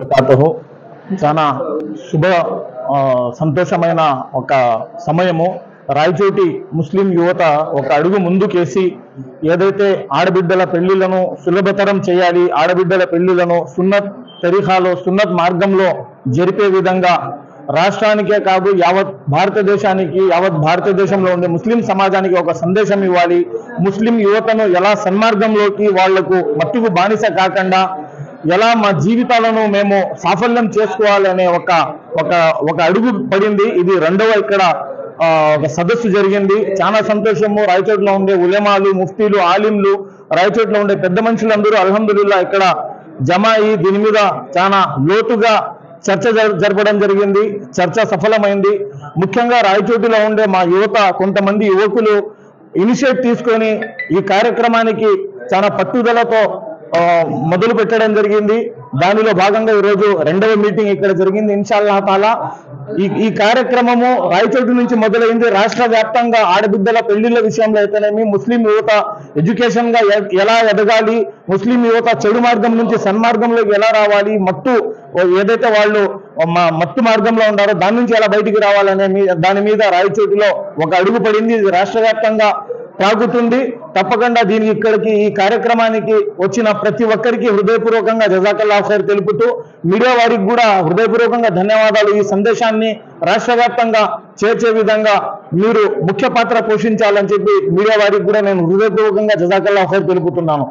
వబరకాతుహు చాలా శుభ సంతోషమైన ఒక సమయము. రాయచోటి ముస్లిం యువత ఒక అడుగు ముందుకేసి ఏదైతే ఆడబిడ్డల పెళ్లిళ్లను సులభతరం చేయాలి, ఆడబిడ్డల పెళ్లిళ్లను సున్నత్ తరీఖాలో సున్నత్ మార్గంలో జరిపే విధంగా రాష్ట్రానికే కాదు యావత్ భారతదేశానికి, యావత్ భారతదేశంలో ఉండే ముస్లిం సమాజానికి ఒక సందేశం ఇవ్వాలి. ముస్లిం యువతను ఎలా సన్మార్గంలోకి వాళ్లకు మట్టుకు బానిస కాకుండా ఎలా మా జీవితాలను మేము సాఫల్యం చేసుకోవాలనే ఒక అడుగు పడింది. ఇది రెండవ ఇక్కడ ఒక సదస్సు జరిగింది. చాలా సంతోషము. రాయచోటిలో ఉండే ఉలమాలు, ముఫ్తీలు, ఆలింలు, రాయచోటిలో ఉండే పెద్ద మనుషులందరూ అల్హమ్దులిల్లా ఇక్కడ జమా అయ్యి దీని మీద చాలా లోతుగా చర్చ జరపడం జరిగింది. చర్చ సఫలమైంది. ముఖ్యంగా రాయచోటిలో ఉండే మా యువత, కొంతమంది యువకులు ఇనిషియేట్ తీసుకొని ఈ కార్యక్రమానికి చాలా పట్టుదలతో మొదలు పెట్టడం జరిగింది. దానిలో భాగంగా ఈరోజు రెండవ మీటింగ్ ఇక్కడ జరిగింది. ఇన్షాల్లాహ్ తాలా ఈ కార్యక్రమము రాయచోటి నుంచి మొదలైంది. రాష్ట్ర వ్యాప్తంగా ఆడబిడ్డల పెళ్లిళ్ల విషయంలో అయితేనేమి, ముస్లిం యువత ఎడ్యుకేషన్ గా ఎలా ఎదగాలి, ముస్లిం యువత చెడు మార్గం నుంచి సన్మార్గంలోకి ఎలా రావాలి, ఏదైతే వాళ్ళు మత్తు మార్గంలో ఉన్నారో దాని నుంచి ఎలా బయటికి రావాలనే దాని మీద రాయచోటిలో ఒక అడుగు పడింది. ఇది రాష్ట్ర వ్యాప్తంగా తాగుతుంది. తప్పకుండా దీనికి ఇక్కడికి ఈ కార్యక్రమానికి వచ్చిన ప్రతి ఒక్కరికి హృదయపూర్వకంగా జజాకల్లాహు ఖైర్ తెలుపుతూ మీడియా వారికి కూడా హృదయపూర్వకంగా ధన్యవాదాలు. ఈ సందేశాన్ని రాష్ట్ర వ్యాప్తంగా చేర్చే విధంగా మీరు ముఖ్య పాత్ర పోషించాలని చెప్పి మీడియా వారికి కూడా నేను హృదయపూర్వకంగా జజాకల్లాహు ఖైర్ తెలుపుతున్నాను.